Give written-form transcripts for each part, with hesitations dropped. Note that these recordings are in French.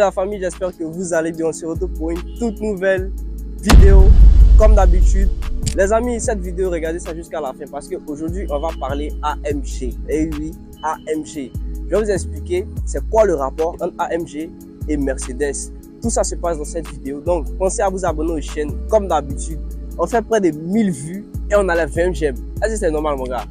la famille, j'espère que vous allez bien. On se retrouve pour une toute nouvelle vidéo comme d'habitude. Les amis, cette vidéo, regardez ça jusqu'à la fin parce qu'aujourd'hui, on va parler AMG. Et oui, AMG. Je vais vous expliquer c'est quoi le rapport entre AMG et Mercedes. Tout ça se passe dans cette vidéo. Donc, pensez à vous abonner aux chaînes comme d'habitude. On fait près de 1000 vues et on a les 20 j'aime. Est-ce que c'est normal, mon gars?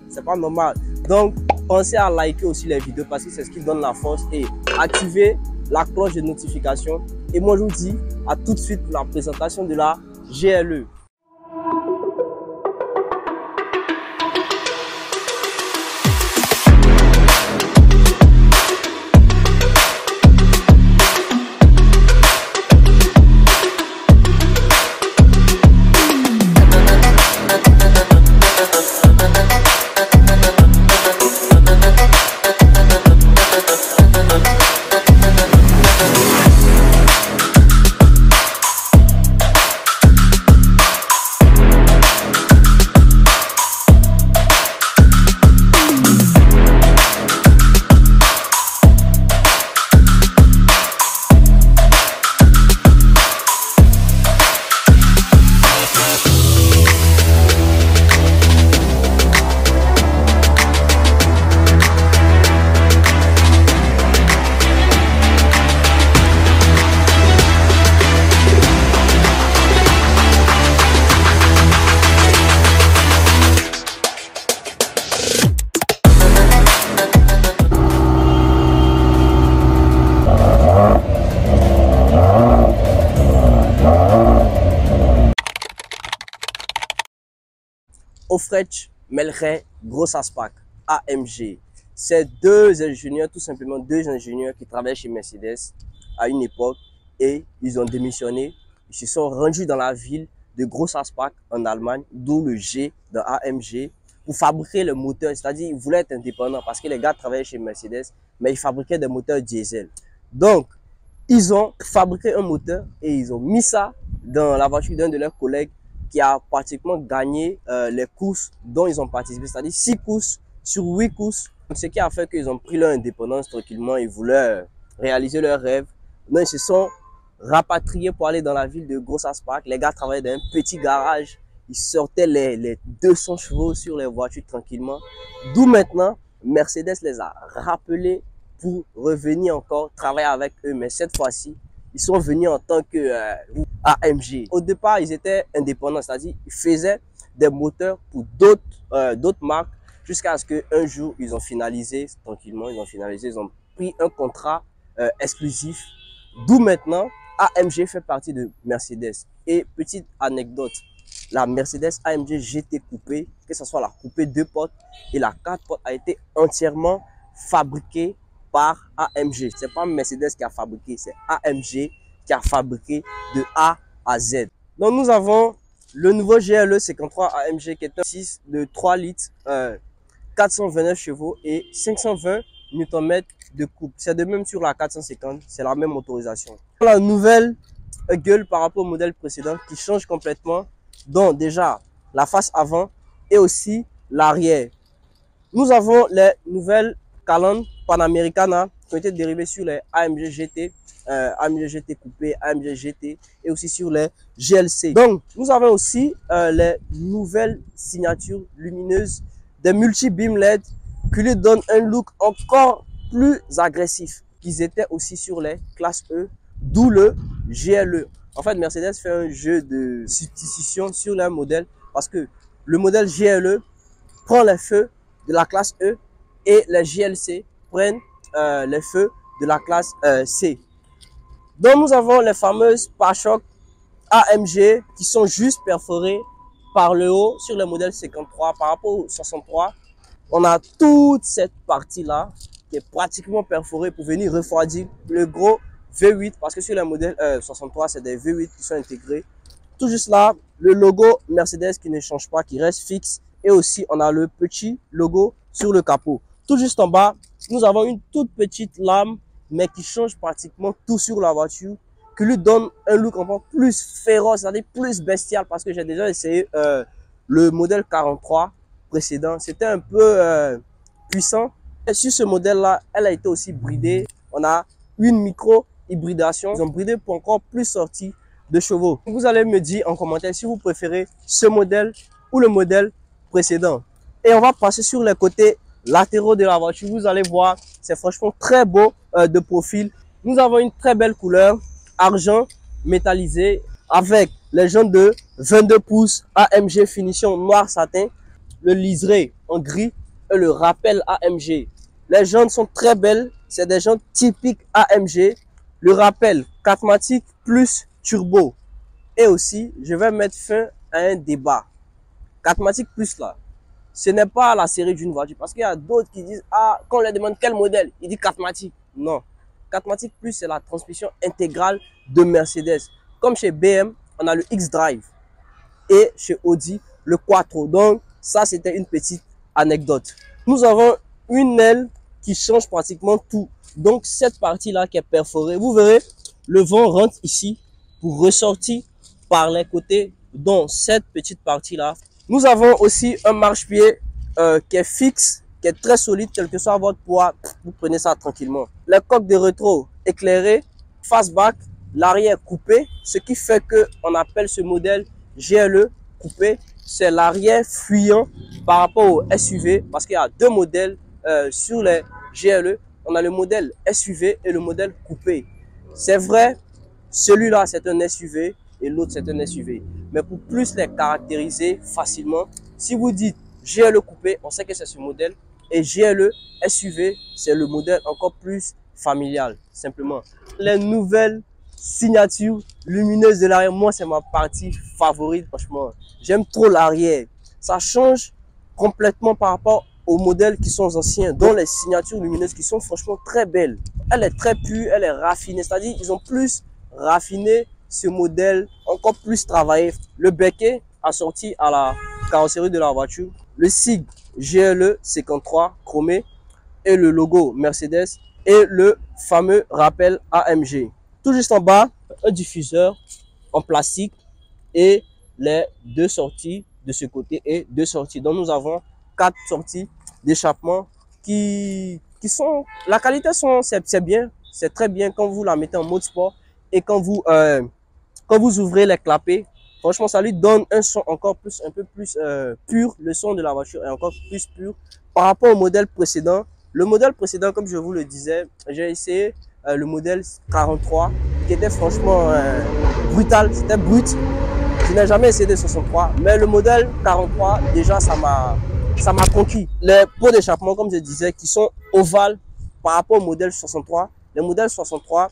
C'est pas normal. Donc, pensez à liker aussi les vidéos parce que c'est ce qui donne la force et activer la cloche de notification. Et moi, je vous dis à tout de suite pour la présentation de la GLE. Ofrech, Melche, Grossaspac, AMG. C'est deux ingénieurs, tout simplement deux ingénieurs qui travaillaient chez Mercedes à une époque et ils ont démissionné. Ils se sont rendus dans la ville de Grossaspac en Allemagne, d'où le G dans AMG, pour fabriquer le moteur. C'est-à-dire ils voulaient être indépendants parce que les gars travaillaient chez Mercedes, mais ils fabriquaient des moteurs diesel. Donc, ils ont fabriqué un moteur et ils ont mis ça dans la voiture d'un de leurs collègues qui a pratiquement gagné les courses dont ils ont participé, c'est-à-dire 6 courses sur 8 courses. Ce qui a fait qu'ils ont pris leur indépendance tranquillement, ils voulaient réaliser leur rêve. Donc ils se sont rapatriés pour aller dans la ville de Grossaspac. Les gars travaillaient dans un petit garage, ils sortaient les 200 chevaux sur les voitures tranquillement. D'où maintenant, Mercedes les a rappelés pour revenir encore travailler avec eux, mais cette fois-ci, ils sont venus en tant que AMG. Au départ, ils étaient indépendants, c'est-à-dire ils faisaient des moteurs pour d'autres marques jusqu'à ce qu'un jour, ils ont finalisé tranquillement, ils ont pris un contrat exclusif. D'où maintenant, AMG fait partie de Mercedes. Et petite anecdote, la Mercedes AMG GT Coupé, que ce soit la coupé 2 portes et la 4 portes, a été entièrement fabriquée par AMG. C'est pas Mercedes qui a fabriqué, c'est AMG qui a fabriqué de A à Z. Donc nous avons le nouveau GLE 53 AMG qui est un 6 de 3 litres, 429 chevaux et 520 Nm de coupe. C'est de même sur la 450, c'est la même motorisation. La nouvelle gueule par rapport au modèle précédent qui change complètement. Donc déjà la face avant et aussi l'arrière. Nous avons les nouvelles calandres Panamericana qui ont été dérivées sur les AMG GT, AMG GT Coupé, AMG GT et aussi sur les GLC. Donc, nous avons aussi les nouvelles signatures lumineuses des multi-beam LED qui lui donnent un look encore plus agressif qu'ils étaient aussi sur les classes E, d'où le GLE. En fait, Mercedes fait un jeu de substitution sur leur modèle parce que le modèle GLE prend les feux de la classe E et les GLC prennent les feux de la classe C. Donc nous avons les fameuses pare-chocs AMG qui sont juste perforées par le haut sur le modèle 53 par rapport au 63. On a toute cette partie là qui est pratiquement perforée pour venir refroidir le gros V8 parce que sur le modèle 63 c'est des V8 qui sont intégrés. Tout juste là, le logo Mercedes qui ne change pas, qui reste fixe. Et aussi, on a le petit logo sur le capot. Tout juste en bas, nous avons une toute petite lame, mais qui change pratiquement tout sur la voiture, qui lui donne un look encore plus féroce, c'est-à-dire plus bestial, parce que j'ai déjà essayé le modèle 43 précédent. C'était un peu puissant. Et sur ce modèle-là, elle a été aussi bridée. On a une micro hybridation. Ils ont bridé pour encore plus sortir de chevaux. Vous allez me dire en commentaire si vous préférez ce modèle ou le modèle précédent. Et on va passer sur les côtés latéraux de la voiture. Vous allez voir, c'est franchement très beau de profil. Nous avons une très belle couleur, argent métallisé avec les jantes de 22 pouces AMG finition noir satin, le liseré en gris et le rappel AMG. Les jantes sont très belles, c'est des jantes typiques AMG. Le rappel 4matic plus turbo. Et aussi, je vais mettre fin à un débat. 4matic plus là, ce n'est pas la série d'une voiture. Parce qu'il y a d'autres qui disent, ah, quand on leur demande quel modèle, il dit 4matic. Non. 4matic plus, c'est la transmission intégrale de Mercedes. Comme chez BM, on a le X-Drive. Et chez Audi, le Quattro. Donc, ça, c'était une petite anecdote. Nous avons une aile qui change pratiquement tout. Donc, cette partie-là qui est perforée, vous verrez, le vent rentre ici pour ressortir par les côtés. Donc, cette petite partie-là. Nous avons aussi un marchepied qui est fixe, qui est très solide, quel que soit votre poids, vous prenez ça tranquillement. Les coques de rétro éclairées, fastback, l'arrière coupé, ce qui fait que on appelle ce modèle GLE coupé. C'est l'arrière fuyant par rapport au SUV, parce qu'il y a deux modèles sur les GLE. On a le modèle SUV et le modèle coupé. C'est vrai, celui-là c'est un SUV et l'autre c'est un SUV. Mais pour plus les caractériser facilement, si vous dites GLE coupé, on sait que c'est ce modèle. Et GLE SUV, c'est le modèle encore plus familial, simplement. Les nouvelles signatures lumineuses de l'arrière, moi c'est ma partie favorite, franchement. J'aime trop l'arrière. Ça change complètement par rapport aux modèles qui sont anciens, dont les signatures lumineuses qui sont franchement très belles. Elle est très pure, elle est raffinée, c'est-à-dire ils ont plus raffiné ce modèle, encore plus travaillé. Le becquet assorti à la carrosserie de la voiture, le SIG GLE 53 chromé et le logo Mercedes et le fameux rappel AMG. Tout juste en bas, un diffuseur en plastique et les deux sorties de ce côté et deux sorties. Donc nous avons 4 sorties d'échappement qui sont, la qualité c'est bien, c'est très bien quand vous la mettez en mode sport et quand vous ouvrez les clapets. Franchement, ça lui donne un son encore plus, un peu plus pur. Le son de la voiture est encore plus pur par rapport au modèle précédent. Le modèle précédent, comme je vous le disais, j'ai essayé le modèle 43 qui était franchement brutal, c'était brut. Je n'ai jamais essayé de 63, mais le modèle 43, déjà, ça m'a conquis. Les pots d'échappement, comme je disais, qui sont ovales par rapport au modèle 63. Les modèles 63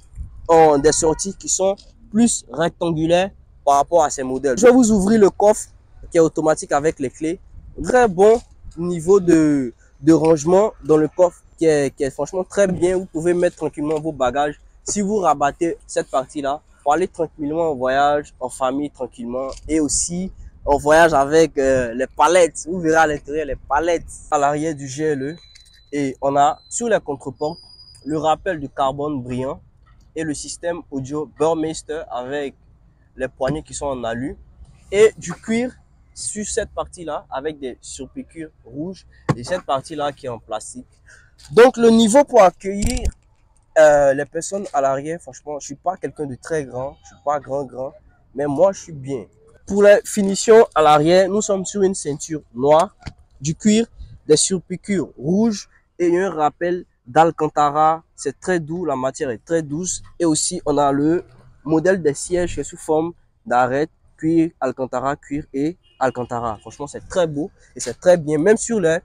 ont des sorties qui sont plus rectangulaires par rapport à ces modèles. Je vais vous ouvrir le coffre qui est automatique avec les clés. Très bon niveau de rangement dans le coffre qui est franchement très bien. Vous pouvez mettre tranquillement vos bagages. Si vous rabattez cette partie-là, pour aller tranquillement en voyage, en famille tranquillement et aussi en voyage avec les palettes. Vous verrez à l'intérieur les palettes à l'arrière du GLE. Et on a sur les contreportes le rappel du carbone brillant et le système audio Burmeister avec les poignées qui sont en alu et du cuir sur cette partie-là avec des surpiqûres rouges et cette partie-là qui est en plastique. Donc le niveau pour accueillir les personnes à l'arrière, franchement, je suis pas quelqu'un de très grand, je suis pas grand, mais moi je suis bien. Pour les finitions à l'arrière, nous sommes sur une ceinture noire, du cuir, des surpiqûres rouges et un rappel d'Alcantara. C'est très doux, la matière est très douce. Et aussi, on a le modèle des sièges qui est sous forme d'arête, cuir, Alcantara, cuir et Alcantara. Franchement, c'est très beau et c'est très bien. Même sur les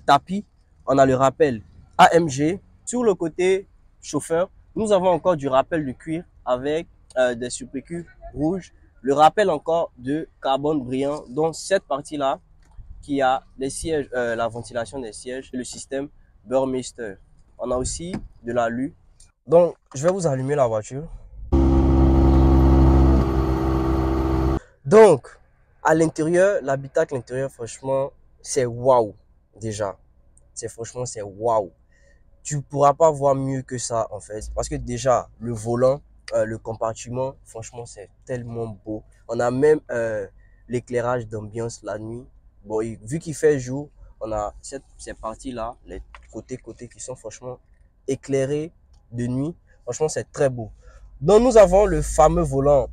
tapis, on a le rappel AMG. Sur le côté chauffeur, nous avons encore du rappel de cuir avec des surpiqûres rouges. Le rappel encore de carbone brillant, donc cette partie-là qui a les sièges, la ventilation des sièges et le système Burmeister. On a aussi de l'alu. Donc, je vais vous allumer la voiture. Donc, à l'intérieur, l'habitacle intérieur, franchement, c'est waouh déjà. Franchement, c'est waouh. Tu ne pourras pas voir mieux que ça en fait. Parce que déjà, le volant, le compartiment, franchement, c'est tellement beau. On a même l'éclairage d'ambiance la nuit. Bon, vu qu'il fait jour, on a ces parties-là, les côtés qui sont franchement éclairés de nuit Franchement, c'est très beau. Donc, nous avons le fameux volant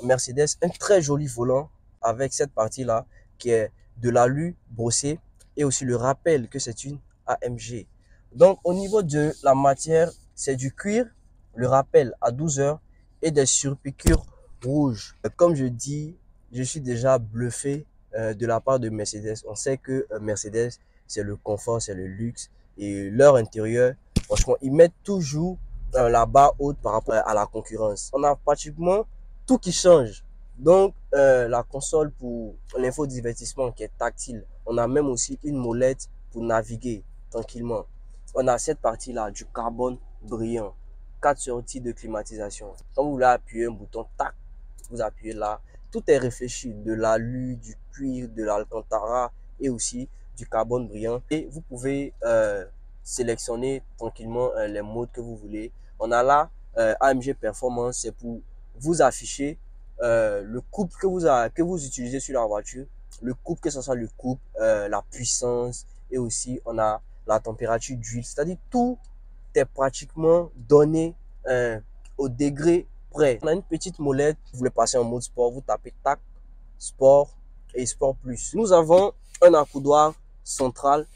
Mercedes, un très joli volant avec cette partie-là qui est de l'alu brossé et aussi le rappel que c'est une AMG. Donc, au niveau de la matière, c'est du cuir, le rappel à 12 heures et des surpiqûres rouges. Comme je dis, je suis déjà bluffé de la part de Mercedes. On sait que Mercedes, c'est le confort, c'est le luxe et leur intérieur, franchement, ils mettent toujours la barre haute par rapport à la concurrence. On a pratiquement tout qui change. Donc, la console pour l'infodivertissement qui est tactile. On a même aussi une molette pour naviguer tranquillement. On a cette partie-là du carbone brillant. 4 sorties de climatisation. Quand vous voulez appuyer un bouton, tac, vous appuyez là. Tout est réfléchi, de l'alu, du cuir, de l'alcantara et aussi du carbone brillant. Et vous pouvez sélectionner tranquillement les modes que vous voulez. On a là AMG Performance, c'est pour vous afficher le couple que vous utilisez sur la voiture. Le couple, que ce soit le couple, la puissance et aussi on a la température d'huile. C'est-à-dire tout est pratiquement donné au degré près. On a une petite molette, vous voulez passer en mode sport, vous tapez tac, sport et sport plus. Nous avons un accoudoir central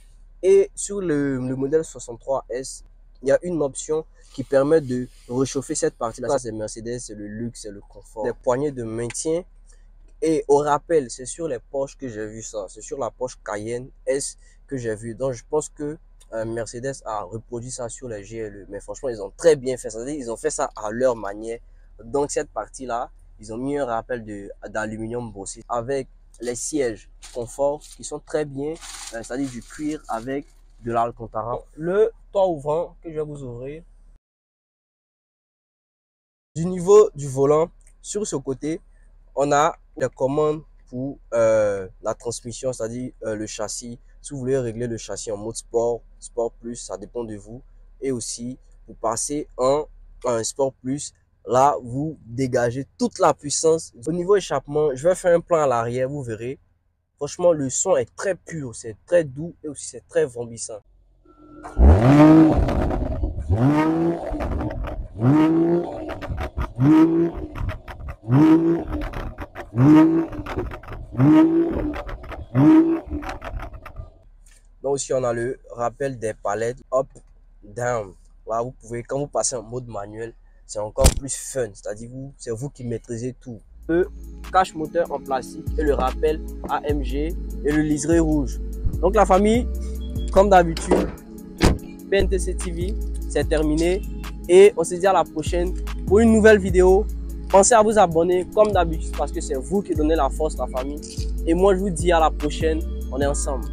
et sur le modèle 63S, il y a une option qui permet de réchauffer cette partie-là. Ça, c'est Mercedes, c'est le luxe, c'est le confort. Des poignées de maintien. Et au rappel, c'est sur les Porsche que j'ai vu ça. C'est sur la Porsche Cayenne S que j'ai vu. Donc, je pense que Mercedes a reproduit ça sur les GLE. Mais franchement, ils ont très bien fait ça. C'est-à-dire, ils ont fait ça à leur manière. Donc, cette partie-là, ils ont mis un rappel d'aluminium brossé avec les sièges confort qui sont très bien. C'est-à-dire du cuir avec de l'alcantara. Le toit ouvrant que je vais vous ouvrir. Du niveau du volant, sur ce côté, on a des commandes pour la transmission, c'est-à-dire le châssis. Si vous voulez régler le châssis en mode sport, sport plus, ça dépend de vous. Et aussi, pour passer en sport plus, là, vous dégagez toute la puissance. Au niveau échappement, je vais faire un plan à l'arrière, vous verrez. Franchement, le son est très pur, c'est très doux et aussi c'est très vrombissant. Donc aussi on a le rappel des palettes up, down. Là vous pouvez, quand vous passez en mode manuel, c'est encore plus fun. C'est-à-dire c'est vous qui maîtrisez tout. Le cache moteur en plastique et le rappel AMG et le liseré rouge. Donc la famille, comme d'habitude, PNTC TV, c'est terminé. Et on se dit à la prochaine pour une nouvelle vidéo. Pensez à vous abonner comme d'habitude parce que c'est vous qui donnez la force, la famille. Et moi je vous dis à la prochaine, on est ensemble.